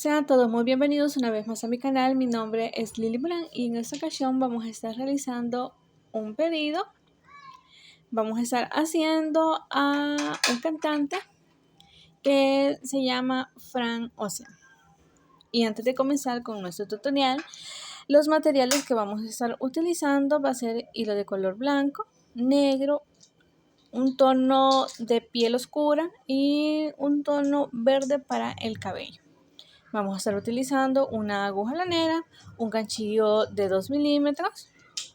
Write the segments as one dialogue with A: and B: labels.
A: Sean todos muy bienvenidos una vez más a mi canal. Mi nombre es Lily Blanc y en esta ocasión vamos a estar realizando un pedido. Vamos a estar haciendo a un cantante que se llama Frank Ocean. Y antes de comenzar con nuestro tutorial, los materiales que vamos a estar utilizando va a ser hilo de color blanco, negro, un tono de piel oscura y un tono verde para el cabello. Vamos a estar utilizando una aguja lanera, un ganchillo de 2 milímetros,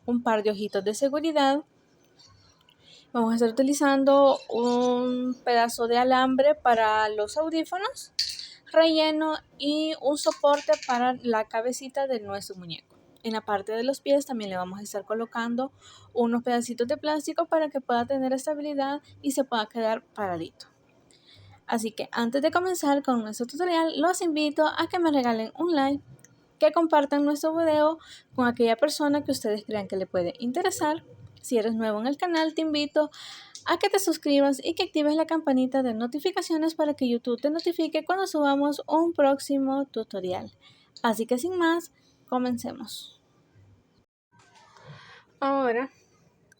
A: un par de ojitos de seguridad. Vamos a estar utilizando un pedazo de alambre para los audífonos, relleno y un soporte para la cabecita de nuestro muñeco. En la parte de los pies también le vamos a estar colocando unos pedacitos de plástico para que pueda tener estabilidad y se pueda quedar paradito. Así que antes de comenzar con nuestro tutorial, los invito a que me regalen un like, que compartan nuestro video con aquella persona que ustedes crean que le puede interesar. Si eres nuevo en el canal, te invito a que te suscribas y que actives la campanita de notificaciones para que YouTube te notifique cuando subamos un próximo tutorial. Así que sin más, comencemos. Ahora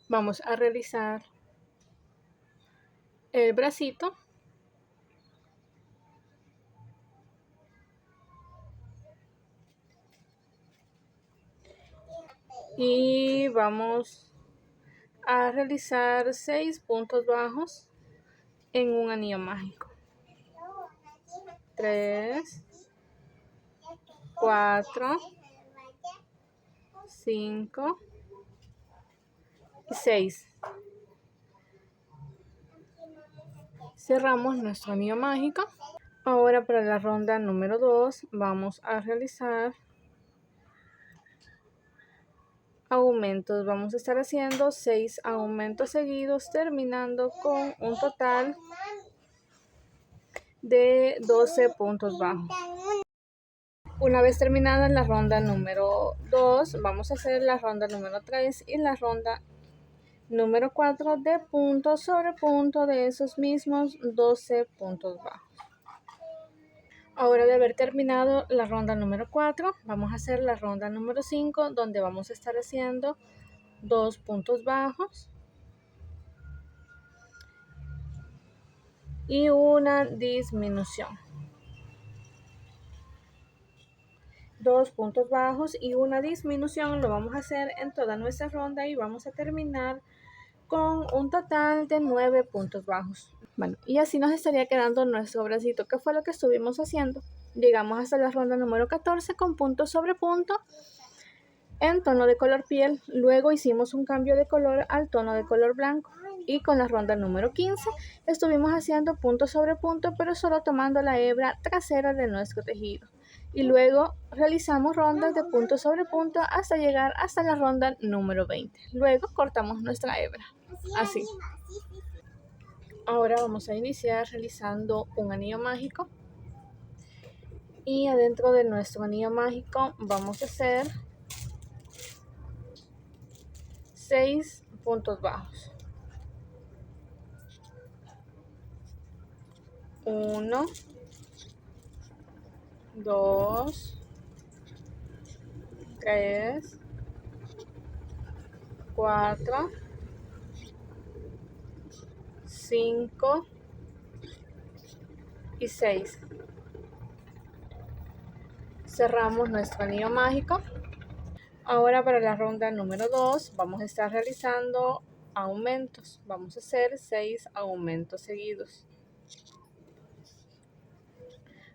A: vamos a realizar el bracito. Y vamos a realizar 6 puntos bajos en un anillo mágico. 3, 4, 5 y 6. Cerramos nuestro anillo mágico. Ahora para la ronda número 2 vamos a realizar aumentos. Vamos a estar haciendo 6 aumentos seguidos, terminando con un total de 12 puntos bajos. Una vez terminada la ronda número 2, vamos a hacer la ronda número 3 y la ronda número 4 de punto sobre punto de esos mismos 12 puntos bajos. Ahora de haber terminado la ronda número 4, vamos a hacer la ronda número 5, donde vamos a estar haciendo 2 puntos bajos y una disminución. 2 puntos bajos y una disminución lo vamos a hacer en toda nuestra ronda y vamos a terminar con un total de 9 puntos bajos. Bueno, y así nos estaría quedando nuestro bracito, que fue lo que estuvimos haciendo. Llegamos hasta la ronda número 14 con punto sobre punto en tono de color piel. Luego hicimos un cambio de color al tono de color blanco. Y con la ronda número 15 estuvimos haciendo punto sobre punto, pero solo tomando la hebra trasera de nuestro tejido. Y luego realizamos rondas de punto sobre punto hasta llegar hasta la ronda número 20. Luego cortamos nuestra hebra, así. Ahora vamos a iniciar realizando un anillo mágico. Y adentro de nuestro anillo mágico vamos a hacer 6 puntos bajos. 1, 2, 3, 4, 5 y 6. Cerramos nuestro anillo mágico. Ahora para la ronda número 2 vamos a estar realizando aumentos. Vamos a hacer 6 aumentos seguidos.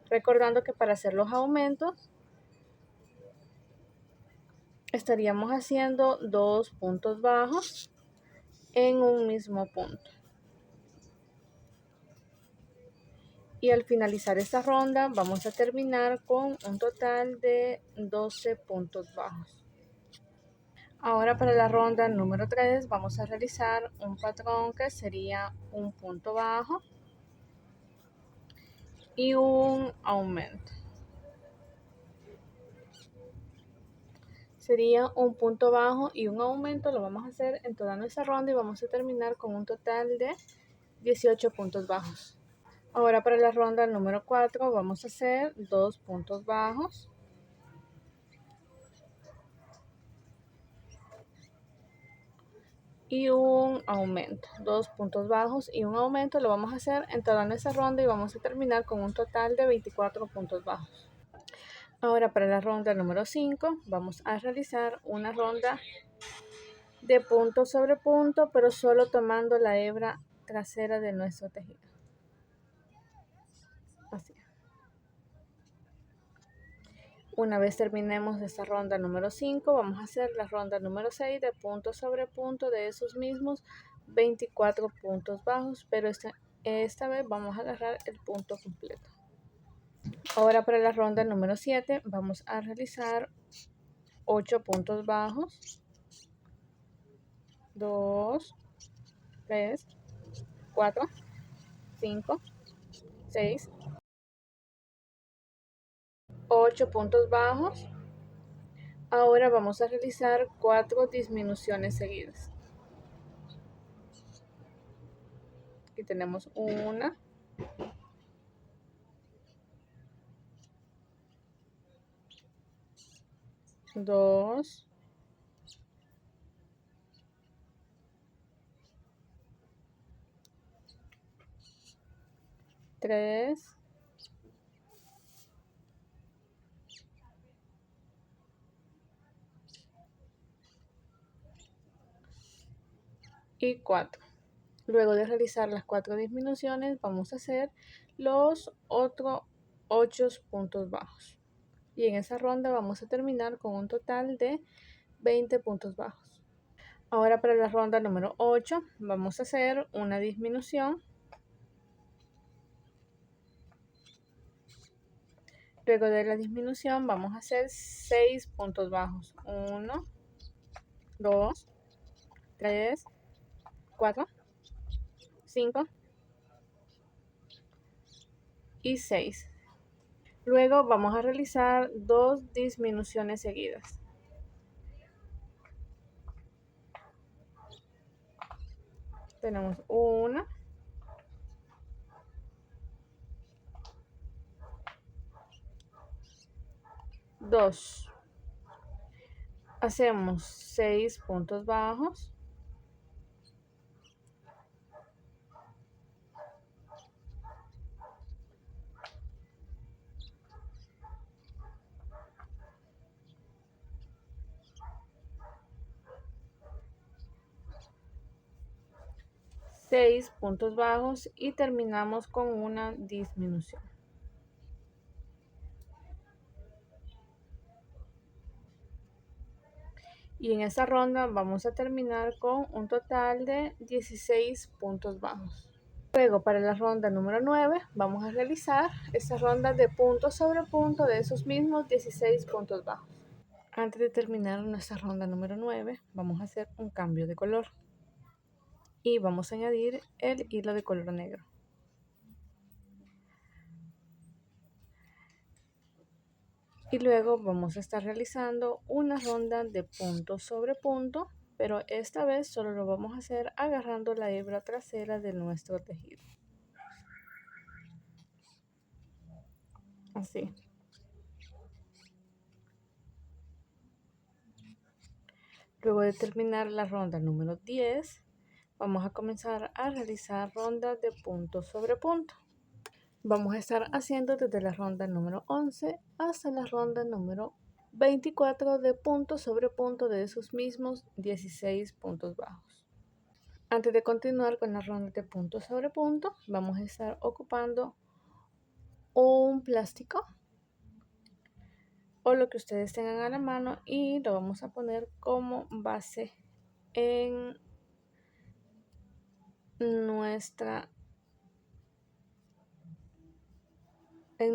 A: Recordando que para hacer los aumentos estaríamos haciendo 2 puntos bajos en un mismo punto. Y al finalizar esta ronda vamos a terminar con un total de 12 puntos bajos. Ahora para la ronda número 3 vamos a realizar un patrón que sería un punto bajo y un aumento. Sería un punto bajo y un aumento, lo vamos a hacer en toda nuestra ronda y vamos a terminar con un total de 18 puntos bajos. Ahora para la ronda número 4 vamos a hacer 2 puntos bajos. Y un aumento, 2 puntos bajos y un aumento. Lo vamos a hacer en toda nuestra ronda y vamos a terminar con un total de 24 puntos bajos. Ahora para la ronda número 5 vamos a realizar una ronda de punto sobre punto, pero solo tomando la hebra trasera de nuestro tejido. Así. Una vez terminemos esta ronda número 5, vamos a hacer la ronda número 6 de punto sobre punto de esos mismos 24 puntos bajos, pero esta vez vamos a agarrar el punto completo. Ahora para la ronda número 7 vamos a realizar 8 puntos bajos, 2, 3, 4, 5, 6, 8 puntos bajos. Ahora vamos a realizar 4 disminuciones seguidas. Aquí tenemos 1, 2, 3, 4. Luego de realizar las 4 disminuciones, vamos a hacer los otros 8 puntos bajos. Y en esa ronda vamos a terminar con un total de 20 puntos bajos. Ahora para la ronda número 8 vamos a hacer una disminución. Luego de la disminución vamos a hacer 6 puntos bajos. 1, 2, 3, 4, 5 y 6. Luego vamos a realizar 2 disminuciones seguidas. Tenemos 1, 2. Hacemos 6 puntos bajos. Y terminamos con una disminución. Y en esta ronda vamos a terminar con un total de 16 puntos bajos. Luego para la ronda número 9 vamos a realizar esta ronda de punto sobre punto de esos mismos 16 puntos bajos. Antes de terminar nuestra ronda número 9 vamos a hacer un cambio de color. Y vamos a añadir el hilo de color negro. Y luego vamos a estar realizando una ronda de punto sobre punto, pero esta vez solo lo vamos a hacer agarrando la hebra trasera de nuestro tejido. Así. Luego de terminar la ronda número 10, vamos a comenzar a realizar rondas de punto sobre punto. Vamos a estar haciendo desde la ronda número 11 hasta la ronda número 24 de punto sobre punto de esos mismos 16 puntos bajos. Antes de continuar con la ronda de punto sobre punto, vamos a estar ocupando un plástico o lo que ustedes tengan a la mano y lo vamos a poner como base en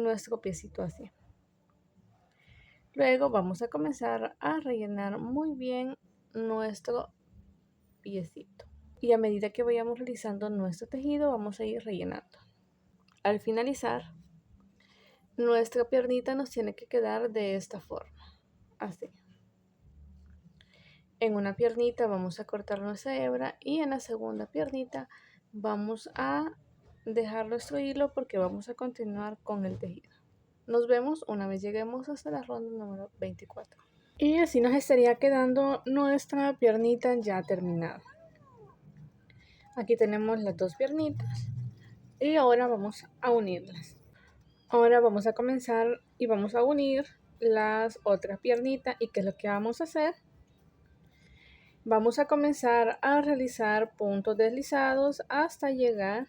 A: nuestro piecito así. Luego vamos a comenzar a rellenar muy bien nuestro piecito. Y a medida que vayamos realizando nuestro tejido, vamos a ir rellenando. Al finalizar, nuestra piernita nos tiene que quedar de esta forma. Así. En una piernita vamos a cortar nuestra hebra y en la segunda piernita vamos a dejar nuestro hilo porque vamos a continuar con el tejido. Nos vemos una vez lleguemos hasta la ronda número 24. Y así nos estaría quedando nuestra piernita ya terminada. Aquí tenemos las dos piernitas y ahora vamos a unirlas. Ahora vamos a comenzar y vamos a unir las otras piernitas. ¿Y qué es lo que vamos a hacer? Vamos a comenzar a realizar puntos deslizados hasta llegar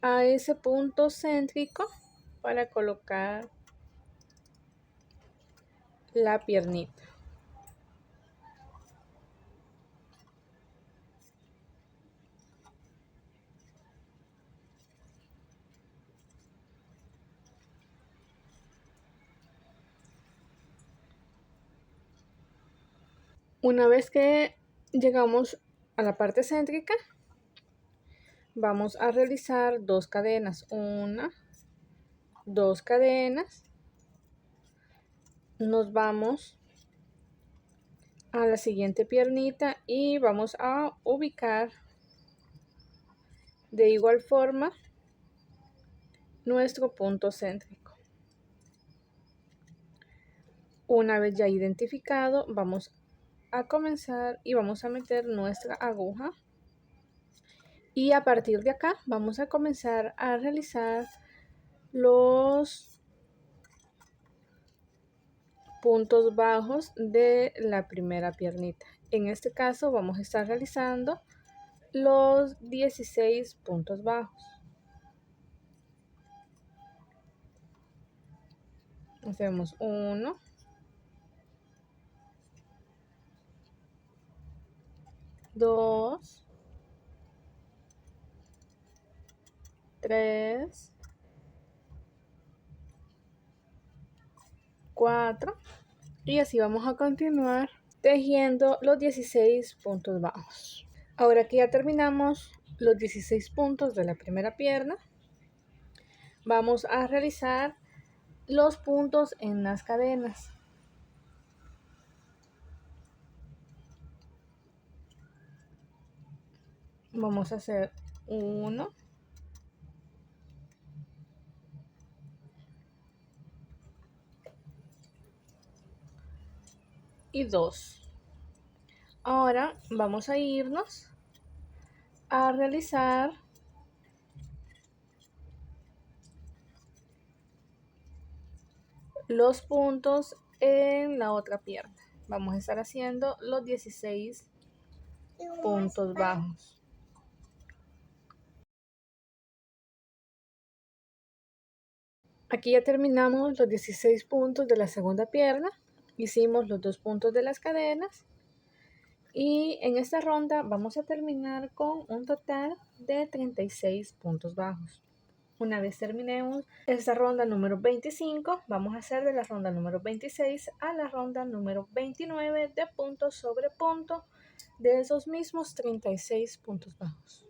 A: a ese punto céntrico para colocar la piernita. Una vez que llegamos a la parte céntrica, vamos a realizar dos cadenas, una, dos cadenas, nos vamos a la siguiente piernita y vamos a ubicar de igual forma nuestro punto céntrico. Una vez ya identificado, vamos a comenzar y vamos a meter nuestra aguja y a partir de acá vamos a comenzar a realizar los puntos bajos de la primera piernita. En este caso vamos a estar realizando los 16 puntos bajos. Hacemos 1, 2, 3, 4 y así vamos a continuar tejiendo los 16 puntos bajos. Ahora que ya terminamos los 16 puntos de la primera pierna, vamos a realizar los puntos en las cadenas. Vamos a hacer 1, 2. Ahora vamos a irnos a realizar los puntos en la otra pierna. Vamos a estar haciendo los 16 puntos bajos. Aquí ya terminamos los 16 puntos de la segunda pierna. Hicimos los 2 puntos de las cadenas. Y en esta ronda vamos a terminar con un total de 36 puntos bajos. Una vez terminemos esta ronda número 25, vamos a hacer de la ronda número 26 a la ronda número 29 de punto sobre punto de esos mismos 36 puntos bajos.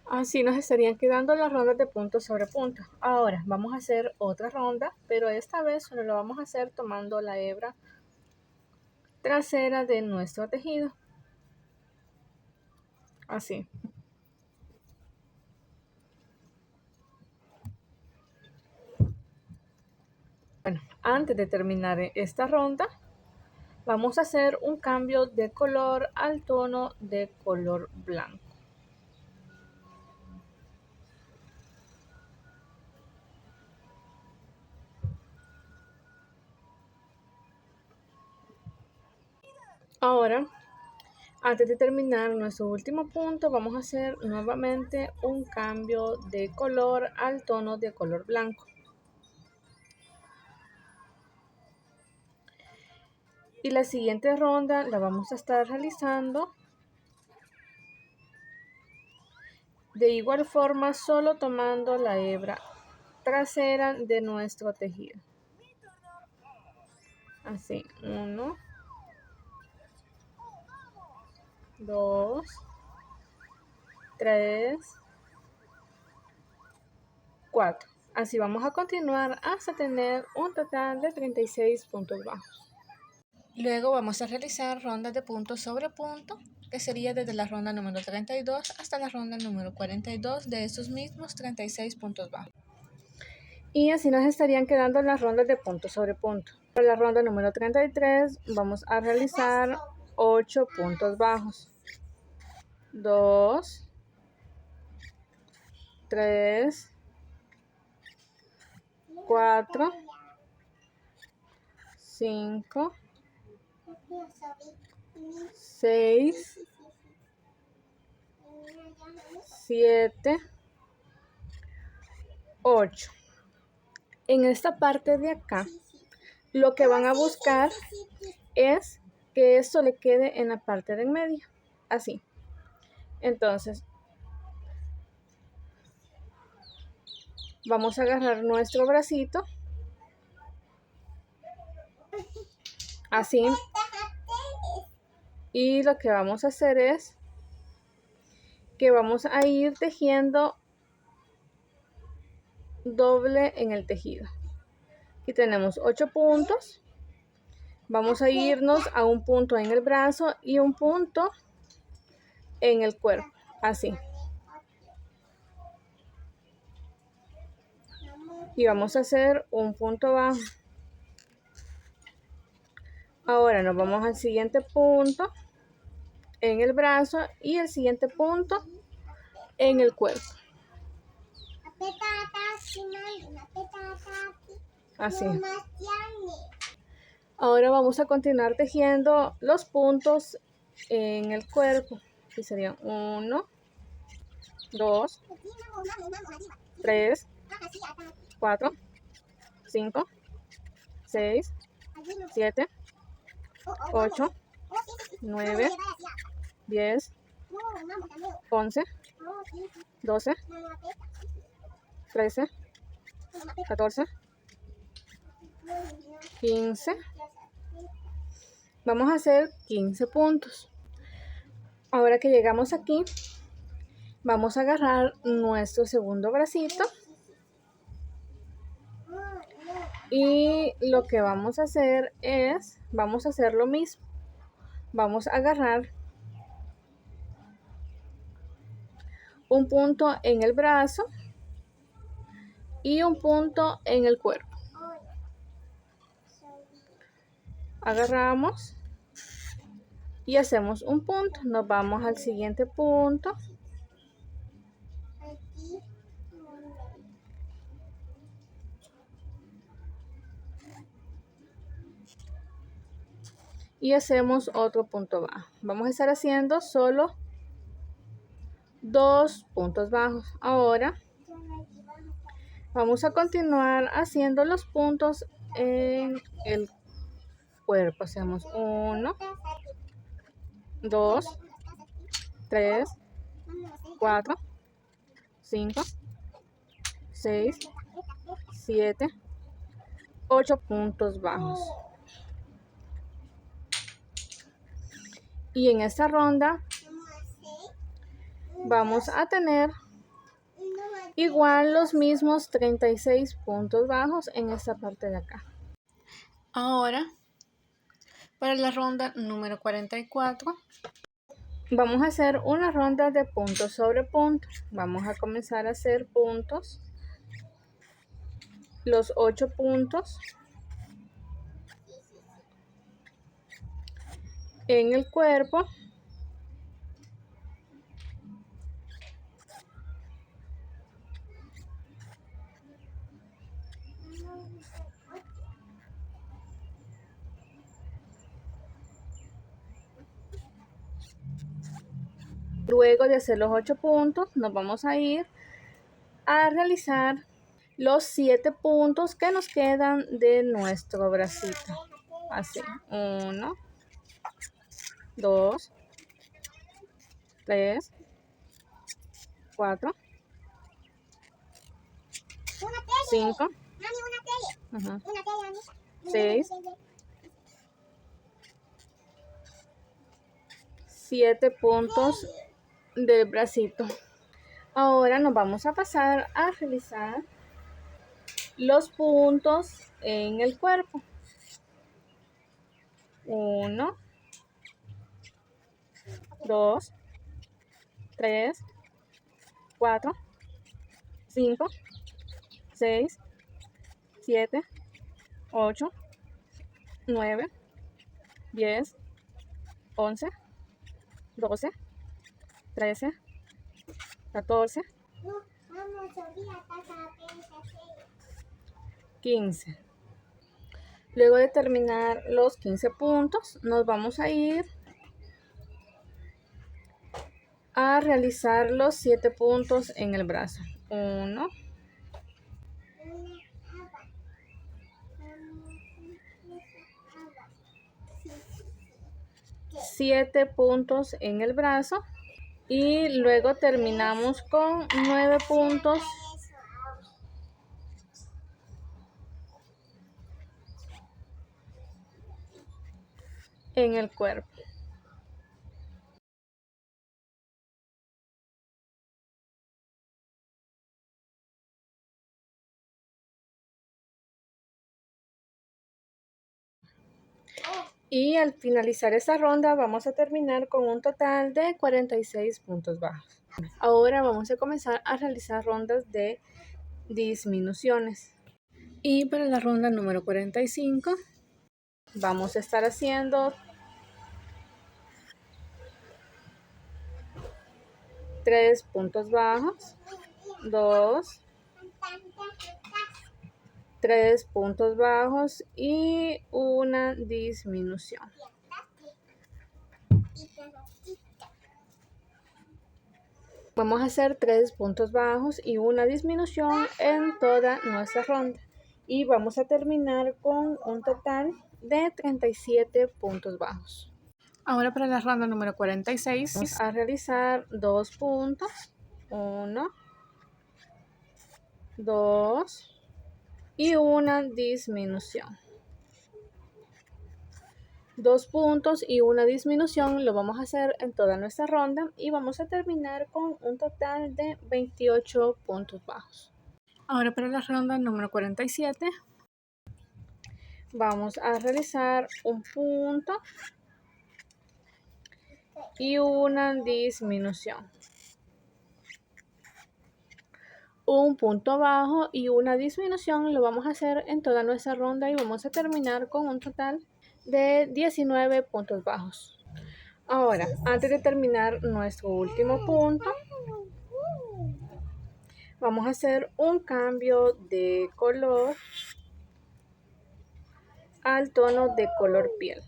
A: Así nos estarían quedando las rondas de punto sobre punto. Ahora vamos a hacer otra ronda, pero esta vez solo lo vamos a hacer tomando la hebra trasera de nuestro tejido. Así. Bueno, antes de terminar esta ronda, vamos a hacer un cambio de color al tono de color blanco. Ahora, antes de terminar nuestro último punto, vamos a hacer nuevamente un cambio de color al tono de color blanco. Y la siguiente ronda la vamos a estar realizando de igual forma, solo tomando la hebra trasera de nuestro tejido. Así, 1, 2, 3, 4. Así vamos a continuar hasta tener un total de 36 puntos bajos. Luego vamos a realizar rondas de punto sobre punto, que sería desde la ronda número 32 hasta la ronda número 42 de estos mismos 36 puntos bajos. Y así nos estarían quedando las rondas de punto sobre punto. Para la ronda número 33 vamos a realizar 8 puntos bajos. 2, 3, 4, 5, 6, 7, 8. En esta parte de acá, lo que van a buscar es que esto le quede en la parte de en medio, así. Entonces, vamos a agarrar nuestro bracito, así. Y lo que vamos a hacer es que vamos a ir tejiendo doble en el tejido. Aquí tenemos 8 puntos. Vamos a irnos a un punto en el brazo y un punto en el cuerpo, así. Y vamos a hacer un punto bajo. Ahora nos vamos al siguiente punto en el brazo y el siguiente punto en el cuerpo. Así. Ahora vamos a continuar tejiendo los puntos en el cuerpo. Aquí serían 1, 2, 3, 4, 5, 6, 7, 8, 9, 10, 11, 12, 13, 14, 15. Vamos a hacer 15 puntos. Ahora que llegamos aquí, vamos a agarrar nuestro segundo bracito. Y lo que vamos a hacer es, vamos a hacer lo mismo. Vamos a agarrar un punto en el brazo y un punto en el cuerpo. Agarramos y hacemos un punto. Nos vamos al siguiente punto. Y hacemos otro punto bajo. Vamos a estar haciendo solo 2 puntos bajos. Ahora vamos a continuar haciendo los puntos en el cuerpo. Hacemos 1, 2, 3, 4, 5, 6, 7, 8 puntos bajos. Y en esta ronda vamos a tener igual los mismos 36 puntos bajos en esta parte de acá. Ahora, para la ronda número 44, vamos a hacer una ronda de punto sobre punto. Vamos a comenzar a hacer puntos, los 8 puntos en el cuerpo. Luego de hacer los 8 puntos, nos vamos a ir a realizar los 7 puntos que nos quedan de nuestro bracito. Así, 1, 2, 3, 4, 5, 6, 7 puntos del bracito. Ahora nos vamos a pasar a realizar los puntos en el cuerpo. 1, 2, 3, 4, 5, 6, 7, 8, 9, 10, 11, 12, 13, 14, 15. Luego de terminar los 15 puntos, nos vamos a ir a realizar los 7 puntos en el brazo. 1, 7 puntos en el brazo y luego terminamos con 9 puntos en el cuerpo. Y al finalizar esta ronda vamos a terminar con un total de 46 puntos bajos. Ahora vamos a comenzar a realizar rondas de disminuciones. Y para la ronda número 45 vamos a estar haciendo 3 puntos bajos, 2, 3 puntos bajos y una disminución. Vamos a hacer 3 puntos bajos y una disminución en toda nuestra ronda. Y vamos a terminar con un total de 37 puntos bajos. Ahora para la ronda número 46 vamos a realizar 2 puntos. 1, 2 y una disminución. 2 puntos y una disminución lo vamos a hacer en toda nuestra ronda y vamos a terminar con un total de 28 puntos bajos. Ahora para la ronda número 47 vamos a realizar un punto y una disminución. Un punto bajo y una disminución lo vamos a hacer en toda nuestra ronda y vamos a terminar con un total de 19 puntos bajos. Ahora, antes de terminar nuestro último punto, vamos a hacer un cambio de color al tono de color piel.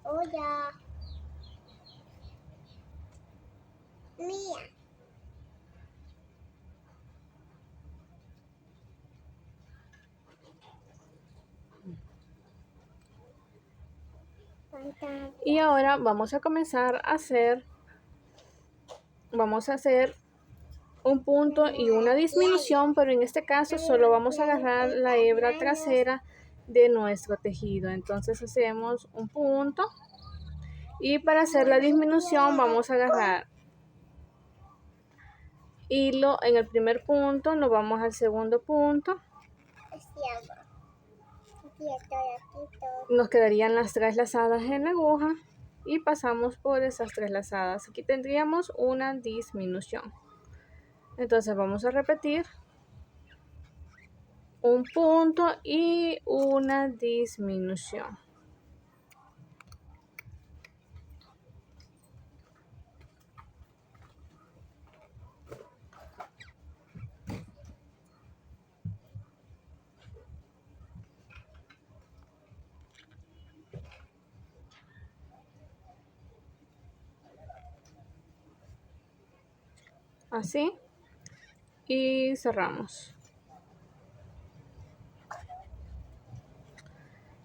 B: Hola. Mía.
A: Y ahora vamos a comenzar a hacer un punto y una disminución, pero en este caso solo vamos a agarrar la hebra trasera de nuestro tejido. Entonces hacemos un punto y para hacer la disminución vamos a agarrar hilo en el primer punto, nos vamos al segundo punto. Nos quedarían las 3 lazadas en la aguja y pasamos por esas 3 lazadas. Aquí tendríamos una disminución. Entonces vamos a repetir un punto y una disminución. Así y cerramos.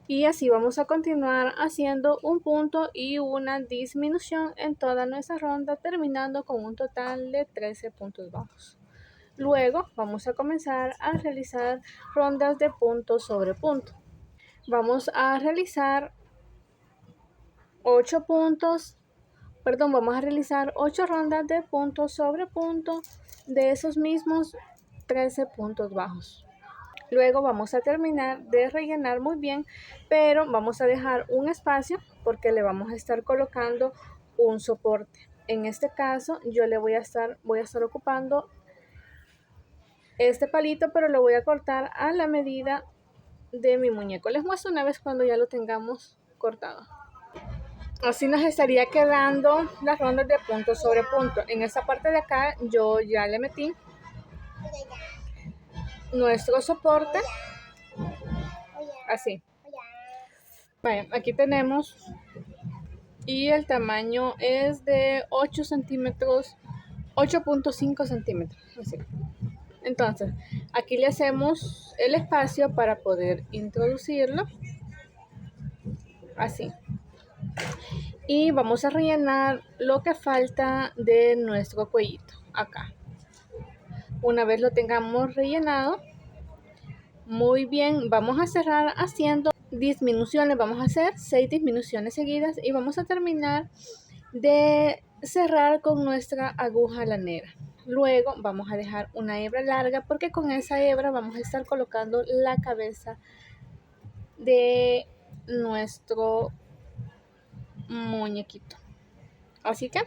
A: Y así vamos a continuar haciendo un punto y una disminución en toda nuestra ronda, terminando con un total de 13 puntos bajos. Luego vamos a comenzar a realizar rondas de punto sobre punto. Vamos a realizar 8 puntos vamos a realizar 8 rondas de punto sobre punto de esos mismos 13 puntos bajos. Luego vamos a terminar de rellenar muy bien, pero vamos a dejar un espacio porque le vamos a estar colocando un soporte. En este caso yo le voy a estar ocupando este palito, pero lo voy a cortar a la medida de mi muñeco. Les muestro una vez cuando ya lo tengamos cortado. Así nos estaría quedando las rondas de punto sobre punto. En esta parte de acá yo ya le metí nuestro soporte, así. Bueno, aquí tenemos, y el tamaño es de 8 centímetros, 8.5 centímetros, así. Entonces, aquí le hacemos el espacio para poder introducirlo, así. Y vamos a rellenar lo que falta de nuestro cuellito, acá. Una vez lo tengamos rellenado, muy bien, vamos a cerrar haciendo disminuciones. Vamos a hacer 6 disminuciones seguidas y vamos a terminar de cerrar con nuestra aguja lanera. Luego vamos a dejar una hebra larga porque con esa hebra vamos a estar colocando la cabeza de nuestro muñequito. Así que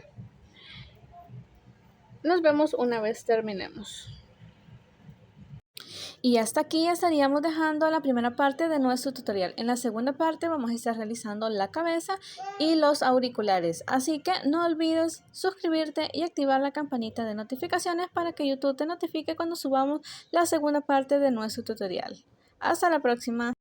A: nos vemos una vez terminemos. Y hasta aquí estaríamos dejando la primera parte de nuestro tutorial. En la segunda parte vamos a estar realizando la cabeza y los auriculares. Así que no olvides suscribirte y activar la campanita de notificaciones para que YouTube te notifique cuando subamos la segunda parte de nuestro tutorial. Hasta la próxima.